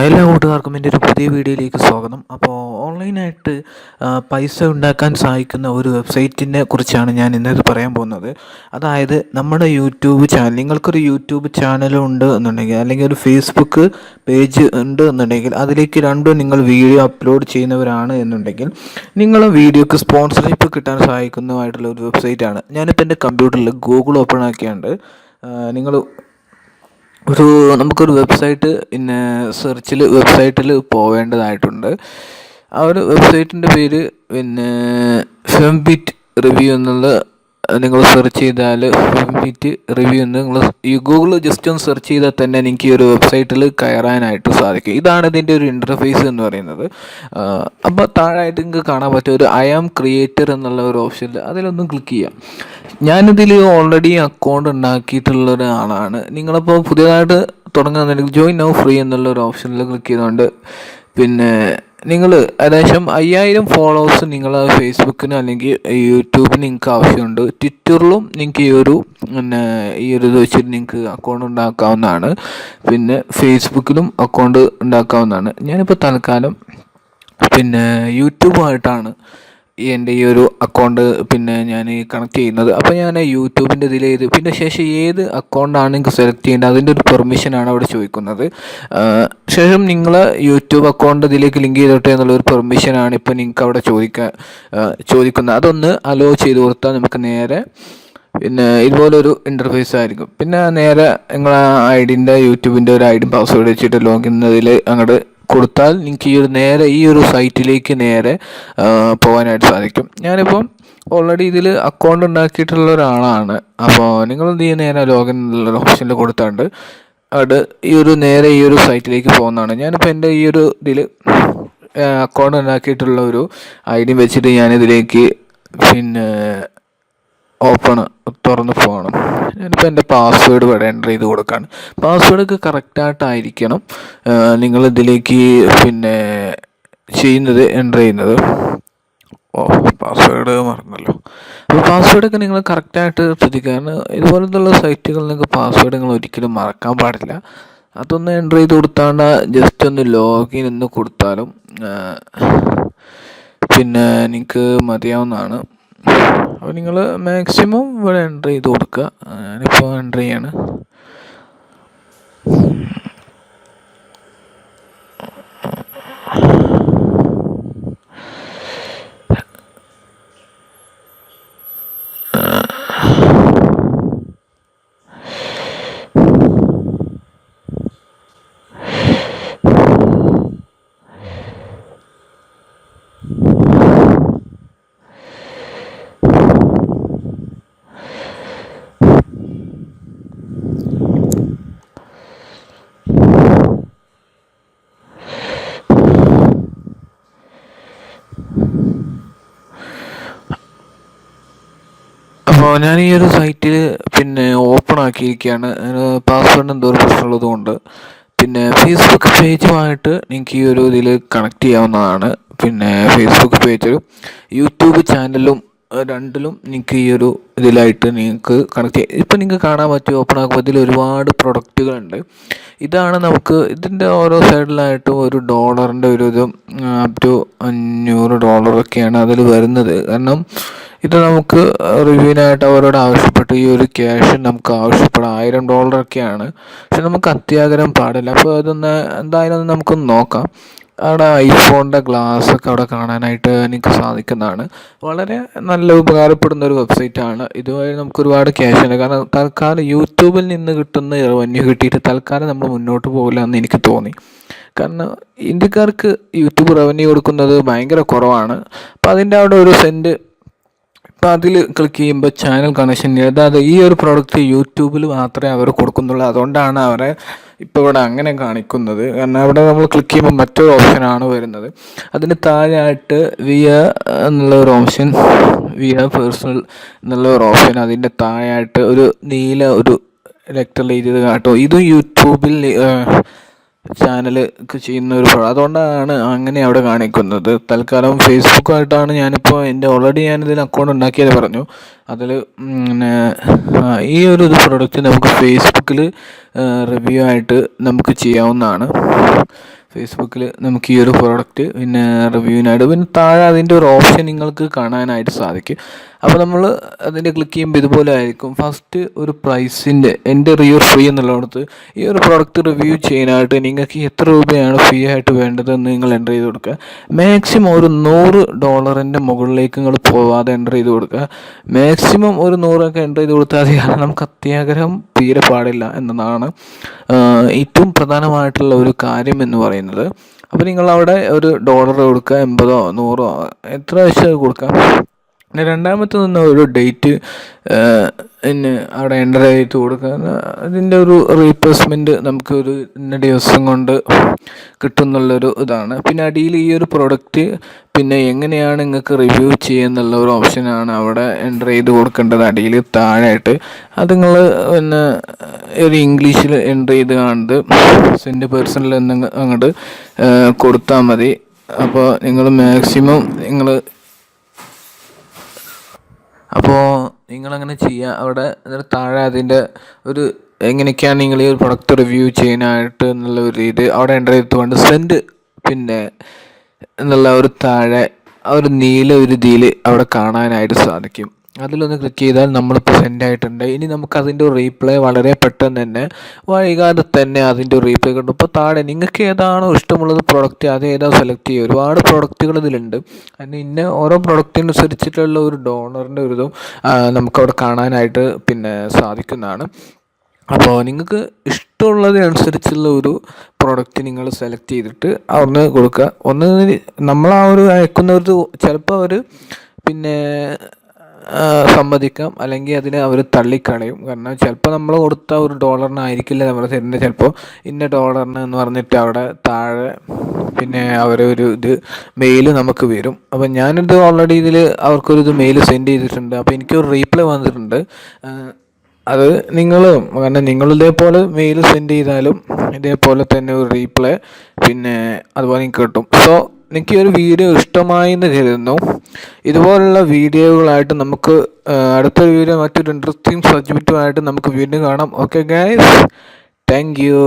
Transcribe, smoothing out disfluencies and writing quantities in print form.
എല്ലാ കൂട്ടുകാർക്കും എൻ്റെ ഒരു പുതിയ വീഡിയോയിലേക്ക് സ്വാഗതം. അപ്പോൾ ഓൺലൈനായിട്ട് പൈസ ഉണ്ടാക്കാൻ സഹായിക്കുന്ന ഒരു വെബ്സൈറ്റിനെ കുറിച്ചാണ് ഞാൻ ഇന്നത് പറയാൻ പോകുന്നത്. അതായത് നമ്മുടെ യൂട്യൂബ് ചാനൽ, നിങ്ങൾക്കൊരു യൂട്യൂബ് ചാനൽ ഉണ്ട് എന്നുണ്ടെങ്കിൽ, അല്ലെങ്കിൽ ഒരു ഫേസ്ബുക്ക് പേജ് ഉണ്ട് എന്നുണ്ടെങ്കിൽ, അതിലേക്ക് രണ്ടും നിങ്ങൾ വീഡിയോ അപ്ലോഡ് ചെയ്യുന്നവരാണ് എന്നുണ്ടെങ്കിൽ, നിങ്ങളെ വീഡിയോക്ക് സ്പോൺസർഷിപ്പ് കിട്ടാൻ സഹായിക്കുന്നതായിട്ടുള്ള ഒരു വെബ്സൈറ്റാണ്. ഞാനിപ്പോൾ എൻ്റെ കമ്പ്യൂട്ടറിൽ ഗൂഗിൾ ഓപ്പൺ ആക്കിയാണ്ട് നിങ്ങൾ നമുക്കൊരു വെബ്സൈറ്റ് വെബ്സൈറ്റിൽ പോവേണ്ടതായിട്ടുണ്ട്. ആ ഒരു വെബ്സൈറ്റിൻ്റെ പേര് ഫെംബിറ്റ് റിവ്യൂ എന്നുള്ള നിങ്ങൾ സെർച്ച് ചെയ്താൽ, ഫെംബിറ്റ് റിവ്യൂ എന്ന് നിങ്ങൾ ഈ ഗൂഗിളിൽ ജസ്റ്റ് ഒന്ന് സെർച്ച് ചെയ്താൽ തന്നെ എനിക്ക് ഈ ഒരു വെബ്സൈറ്റിൽ കയറാനായിട്ട് സാധിക്കും. ഇതാണ് ഇതിൻ്റെ ഒരു ഇൻ്റർഫേസ് എന്ന് പറയുന്നത്. അപ്പോൾ താഴായിട്ട് നിങ്ങൾക്ക് കാണാൻ പറ്റും ഒരു ഐ ആം ക്രിയേറ്റർ എന്നുള്ള ഒരു ഓപ്ഷനിൽ അതിലൊന്നും ക്ലിക്ക് ചെയ്യാം. ഞാനിതിൽ ഓൾറെഡി അക്കൗണ്ട് ഉണ്ടാക്കിയിട്ടുള്ള ഒരാളാണ്. നിങ്ങളിപ്പോൾ പുതിയതായിട്ട് തുടങ്ങുന്നുണ്ടെങ്കിൽ ജോയിൻ നൗ ഫ്രീ എന്നുള്ള ഒരു ഓപ്ഷനിൽ ക്ലിക്ക് ചെയ്തുകൊണ്ട് നിങ്ങൾ ഏകദേശം 5000 ഫോളോവേഴ്സ് നിങ്ങൾ ഫേസ്ബുക്കിന് അല്ലെങ്കിൽ യൂട്യൂബിന് നിങ്ങൾക്ക് ആവശ്യമുണ്ട്. ട്വിറ്ററിലും നിങ്ങൾക്ക് ഈ ഒരു ഇത് വെച്ചിട്ട് നിങ്ങൾക്ക് അക്കൗണ്ട് ഉണ്ടാക്കാവുന്നതാണ്. ഫേസ്ബുക്കിലും അക്കൗണ്ട് ഉണ്ടാക്കാവുന്നതാണ്. ഞാനിപ്പോൾ തൽക്കാലം യൂട്യൂബുമായിട്ടാണ് എൻ്റെ ഈ ഒരു അക്കൗണ്ട് ഞാൻ കണക്ട് ചെയ്യുന്നത്. അപ്പോൾ ഞാൻ യൂട്യൂബിൻ്റെ ശേഷം ഏത് അക്കൗണ്ടാണ് നിങ്ങൾക്ക് സെലക്ട് ചെയ്യേണ്ടത്, അതിൻ്റെ ഒരു പെർമിഷനാണ് അവിടെ ചോദിക്കുന്നത്. ശേഷം നിങ്ങൾ യൂട്യൂബ് അക്കൗണ്ട് ഇതിലേക്ക് ലിങ്ക് ചെയ്തോട്ടെ എന്നുള്ളൊരു പെർമിഷനാണ് ഇപ്പോൾ നിങ്ങൾക്ക് അവിടെ ചോദിക്കുന്നത്. അതൊന്ന് അലോ ചെയ്ത് കൊടുത്താൽ നമുക്ക് നേരെ ഇതുപോലൊരു ഇൻ്റർഫേസ് ആയിരിക്കും. നേരെ നിങ്ങളെ യൂട്യൂബിൻ്റെ ഒരു ഐ ഡി പാസ്വേഡ് വെച്ചിട്ട് ലോഗിൻ അങ്ങോട്ട് കൊടുത്താൽ നിങ്ങൾക്ക് ഈ ഒരു സൈറ്റിലേക്ക് നേരെ പോകാനായിട്ട് സാധിക്കും. ഞാനിപ്പം ഓൾറെഡി ഇതിൽ അക്കൗണ്ട് ഉണ്ടാക്കിയിട്ടുള്ള ഒരാളാണ്. അപ്പോൾ നിങ്ങൾ നേരെ ലോഗിൻ എന്നുള്ള ഓപ്ഷനിൽ കൊടുത്താണ്ട് അവിടെ ഈ ഒരു സൈറ്റിലേക്ക് പോകുന്നതാണ്. ഞാനിപ്പോൾ എൻ്റെ ഈ ഒരു ഇതിൽ അക്കൗണ്ട് ഉണ്ടാക്കിയിട്ടുള്ള ഒരു ഐ ഡി വെച്ചിട്ട് ഞാനിതിലേക്ക് തുറന്ന് പോകണം. ഞാനിപ്പോൾ എൻ്റെ പാസ്വേഡ് ഇവിടെ എൻ്റർ ചെയ്ത് കൊടുക്കുകയാണ്. പാസ്വേഡൊക്കെ കറക്റ്റായിട്ടായിരിക്കണം നിങ്ങളിതിലേക്ക് എൻ്റർ ചെയ്യുന്നത്. പാസ്വേഡ് മറന്നല്ലോ. അപ്പോൾ പാസ്വേഡൊക്കെ നിങ്ങൾ കറക്റ്റായിട്ട് ശ്രദ്ധിക്കുക. കാരണം ഇതുപോലത്തുള്ള സൈറ്റുകളിൽ നിങ്ങൾക്ക് പാസ്വേഡ് നിങ്ങൾ ഒരിക്കലും മറക്കാൻ പാടില്ല. അതൊന്ന് എൻ്റർ ചെയ്ത് കൊടുത്താണ്ട് ജസ്റ്റ് ഒന്ന് ലോഗിൻ എന്ന് കൊടുത്താലും നിങ്ങൾക്ക് മതിയാവുന്നതാണ്. അപ്പോൾ നിങ്ങൾ മാക്സിമം ഇവിടെ എൻ്റർ ചെയ്ത് കൊടുക്കുക. ഞാനിപ്പോൾ എൻ്റർ ചെയ്യാണ്. അപ്പോൾ ഞാൻ ഈ ഒരു സൈറ്റിൽ ഓപ്പൺ ആക്കിയിരിക്കുകയാണ്. പാസ്വേഡിന് എന്തോ ഒരു പ്രശ്നമുള്ളത് കൊണ്ട് ഫേസ്ബുക്ക് പേജുമായിട്ട് നിങ്ങൾക്ക് ഈ ഒരു ഇതിൽ കണക്ട് ചെയ്യാവുന്നതാണ്. ഫേസ്ബുക്ക് പേജിലും യൂട്യൂബ് ചാനലും രണ്ടിലും നിങ്ങൾക്ക് ഈ ഒരു ഇതിലായിട്ട് നിങ്ങൾക്ക് കണക്ട് ചെയ്യാം. ഇപ്പം നിങ്ങൾക്ക് കാണാൻ പറ്റും, ഓപ്പൺ ആക്കുമ്പോൾ ഇതിൽ ഒരുപാട് പ്രൊഡക്റ്റുകളുണ്ട്. ഇതാണ് ഇതിൻ്റെ ഓരോ സൈഡിലായിട്ടും ഒരു ഡോളറിൻ്റെ ഒരു ഇത് അപ് ടു $500 അതിൽ വരുന്നത്. കാരണം ഇത് നമുക്ക് റിവ്യൂവിനായിട്ട് അവരോട് ആവശ്യപ്പെട്ട് ഈ ഒരു ക്യാഷ് നമുക്ക് ആവശ്യപ്പെടാം. $1000 പക്ഷെ നമുക്ക് അത്യാഗ്രഹം പാടില്ല. അപ്പോൾ എന്തായാലും നമുക്കൊന്ന് നോക്കാം. അവിടെ ഐഫോണിൻ്റെ ഗ്ലാസ്സൊക്കെ അവിടെ കാണാനായിട്ട് എനിക്ക് സാധിക്കുന്നതാണ്. വളരെ നല്ല ഉപകാരപ്പെടുന്ന ഒരു വെബ്സൈറ്റാണ്. ഇതുവഴി നമുക്ക് ഒരുപാട് ക്യാഷ് ഉണ്ട്. കാരണം തൽക്കാലം യൂട്യൂബിൽ നിന്ന് കിട്ടുന്ന റവന്യൂ കിട്ടിയിട്ട് തൽക്കാലം നമ്മൾ മുന്നോട്ട് പോകില്ല എന്ന് എനിക്ക് തോന്നി. കാരണം ഇന്ത്യക്കാർക്ക് യൂട്യൂബ് റവന്യൂ കൊടുക്കുന്നത് ഭയങ്കര കുറവാണ്. അപ്പോൾ അതിൻ്റെ അവിടെ ഒരു സെൻറ്റ് ഇപ്പോൾ അതിൽ ക്ലിക്ക് ചെയ്യുമ്പോൾ ചാനൽ കണക്ഷൻ, അതായത് ഈ ഒരു പ്രോഡക്റ്റ് യൂട്യൂബിൽ മാത്രമേ അവർ കൊടുക്കുന്നുള്ളൂ. അതുകൊണ്ടാണ് അവരെ ഇപ്പോൾ ഇവിടെ അങ്ങനെ കാണിക്കുന്നത്. കാരണം അവിടെ നമ്മൾ ക്ലിക്ക് ചെയ്യുമ്പോൾ മറ്റൊരു ഓപ്ഷനാണ് വരുന്നത്. അതിന് താഴെയായിട്ട് എന്നുള്ള ഒരു ഓപ്ഷൻ, പേഴ്സണൽ എന്നുള്ള ഒരു ഓപ്ഷൻ, അതിൻ്റെ താഴെയായിട്ട് ഒരു നീല ഒരു ലെറ്ററിൽ എഴുതിയത് കാട്ടും. ഇതും യൂട്യൂബിൽ ചാനൽ ചെയ്യുന്ന ഒരു അതുകൊണ്ടാണ് അങ്ങനെ അവിടെ കാണിക്കുന്നത്. തൽക്കാലം ഫേസ്ബുക്കായിട്ടാണ് ഞാനിപ്പോൾ ഓൾറെഡി ഞാനിതിൽ അക്കൗണ്ട് ഉണ്ടാക്കിയത് പറഞ്ഞു. അതിൽ ഈ ഒരു പ്രൊഡക്റ്റ് നമുക്ക് ഫേസ്ബുക്കിൽ റിവ്യൂ ആയിട്ട് നമുക്ക് ചെയ്യാവുന്നതാണ്. ഫേസ്ബുക്കിൽ നമുക്ക് ഈ ഒരു പ്രോഡക്റ്റ് പിന്നെ റിവ്യൂവിനായിട്ട് പിന്നെ താഴെ അതിൻ്റെ ഒരു ഓപ്ഷൻ നിങ്ങൾക്ക് കാണാനായിട്ട് സാധിക്കും. അപ്പോൾ നമ്മൾ അതിൻ്റെ ക്ലിക്ക് ചെയ്യുമ്പോൾ ഇതുപോലെ ആയിരിക്കും. ഫസ്റ്റ് ഒരു പ്രൈസിൻ്റെ എൻ്റെ റിയർ ഫ്രീ എന്നുള്ളിടത്ത് ഈ ഒരു പ്രോഡക്റ്റ് റിവ്യൂ ചെയ്യാനായിട്ട് നിങ്ങൾക്ക് എത്ര രൂപയാണ് ഫ്രീ ആയിട്ട് വേണ്ടതെന്ന് നിങ്ങൾ എൻ്റർ ചെയ്ത് കൊടുക്കുക. മാക്സിമം ഒരു $100 മുകളിലേക്ക് നിങ്ങൾ പോവാതെ എൻ്റർ ചെയ്ത് കൊടുക്കുക. മാക്സിമം ഒരു 100 എൻ്റർ ചെയ്ത് കൊടുത്താൽ മതി. കാരണം നമുക്ക് അത്യാഗ്രഹം തീരെ പാടില്ല എന്നതാണ് ഏറ്റവും പ്രധാനമായിട്ടുള്ള ഒരു കാര്യം എന്ന് പറയുന്നത്. അപ്പോൾ നിങ്ങളവിടെ ഒരു $1 കൊടുക്കുക, 80 100 എത്ര വെച്ചാൽ കൊടുക്കാം. പിന്നെ രണ്ടാമത്തെ നിന്ന് ഒരു ഡേറ്റ് പിന്നെ അവിടെ എൻ്റർ ചെയ്ത് കൊടുക്കുക. അതിൻ്റെ ഒരു റീപ്ലേസ്മെൻറ്റ് നമുക്ക് ഒരു ഇന്ന ദിവസം കൊണ്ട് കിട്ടുമെന്നുള്ളൊരു ഇതാണ്. പിന്നെ അടിയിൽ ഈ ഒരു പ്രൊഡക്റ്റ് പിന്നെ എങ്ങനെയാണ് നിങ്ങൾക്ക് റിവ്യൂ ചെയ്യുന്നുള്ള ഒരു ഓപ്ഷനാണ് അവിടെ എൻ്റർ ചെയ്ത് കൊടുക്കേണ്ടത് അടിയിൽ താഴെയായിട്ട്. അത് നിങ്ങൾ പിന്നെ ഒരു ഇംഗ്ലീഷിൽ എൻ്റർ ചെയ്ത് കാണുന്നത് സെൻഡ് പേഴ്സണിൽ നിന്ന് അങ്ങോട്ട് കൊടുത്താൽ മതി. അപ്പോൾ നിങ്ങൾ മാക്സിമം നിങ്ങളങ്ങനെ ചെയ്യുക. അവിടെ താഴെ അതിൻ്റെ ഒരു എങ്ങനെയൊക്കെയാണ് നിങ്ങൾ ഈ ഒരു പ്രൊഡക്റ്റ് റിവ്യൂ ചെയ്യാനായിട്ട് എന്നുള്ള ഒരു ഇത് അവിടെ എൻ്റർ ചെയ്തുകൊണ്ട് സെൻഡ് പിന്നെ എന്നുള്ള ഒരു താഴെ ആ ഒരു നീല ഒരു ഇതിൽ അവിടെ കാണാനായിട്ട് സാധിക്കും. അതിലൊന്ന് ക്ലിക്ക് ചെയ്താൽ നമ്മളിപ്പോൾ സെൻഡ് ആയിട്ടുണ്ട്. ഇനി നമുക്ക് അതിൻ്റെ ഒരു റീപ്ലൈ വളരെ പെട്ടെന്ന് തന്നെ വൈകാതെ തന്നെ അതിൻ്റെ ഒരു റീപ്ലൈ കിട്ടും. ഇപ്പോൾ താഴെ നിങ്ങൾക്ക് ഏതാണോ ഇഷ്ടമുള്ളത് പ്രൊഡക്റ്റ് അത് ഏതാ സെലക്ട് ചെയ്യുക. ഒരുപാട് പ്രൊഡക്റ്റുകൾ ഇതിലുണ്ട്. അതിന് ഇന്ന ഓരോ പ്രൊഡക്റ്റിനനുസരിച്ചിട്ടുള്ള ഒരു ഡോളറിൻ്റെ ഒരു ഇതും നമുക്കവിടെ കാണാനായിട്ട് പിന്നെ സാധിക്കുന്നതാണ്. അപ്പോൾ നിങ്ങൾക്ക് ഇഷ്ടമുള്ളതിനനുസരിച്ചുള്ള ഒരു പ്രോഡക്റ്റ് നിങ്ങൾ സെലക്ട് ചെയ്തിട്ട് അവിടുന്ന് കൊടുക്കുക. ഒന്ന് നമ്മൾ ആ ഒരു അയക്കുന്നവർ ചിലപ്പോൾ അവർ പിന്നെ സമ്മതിക്കാം, അല്ലെങ്കിൽ അതിനെ അവർ തള്ളിക്കളയും. കാരണം ചിലപ്പോൾ നമ്മൾ കൊടുത്ത ഒരു $1 നമ്മൾ തരുന്നത്, ചിലപ്പോൾ ഇന്ന $1 എന്ന് പറഞ്ഞിട്ട് അവിടെ താഴെ പിന്നെ അവരൊരു ഇത് മെയിൽ നമുക്ക് വരും. അപ്പോൾ ഞാനിത് ഓൾറെഡി ഇതിൽ അവർക്കൊരു ഇത് മെയിൽ സെൻഡ് ചെയ്തിട്ടുണ്ട്. അപ്പോൾ എനിക്കൊരു റീപ്ലൈ വന്നിട്ടുണ്ട്. അത് കാരണം നിങ്ങൾ ഇതേപോലെ മെയിൽ സെൻഡ് ചെയ്താലും ഇതേപോലെ തന്നെ ഒരു റീപ്ലൈ പിന്നെ അതുപോലെ നിങ്ങൾക്ക് കിട്ടും. സോ എനിക്ക് ഈ ഒരു വീഡിയോ ഇഷ്ടമായി എന്ന് കരുതുന്നു. ഇതുപോലുള്ള വീഡിയോകളായിട്ട് നമുക്ക് അടുത്തൊരു വീഡിയോ മറ്റൊരു ഇൻട്രസ്റ്റിംഗ് സബ്ജക്റ്റുമായിട്ട് നമുക്ക് വീണ്ടും കാണാം. Okay guys, thank you.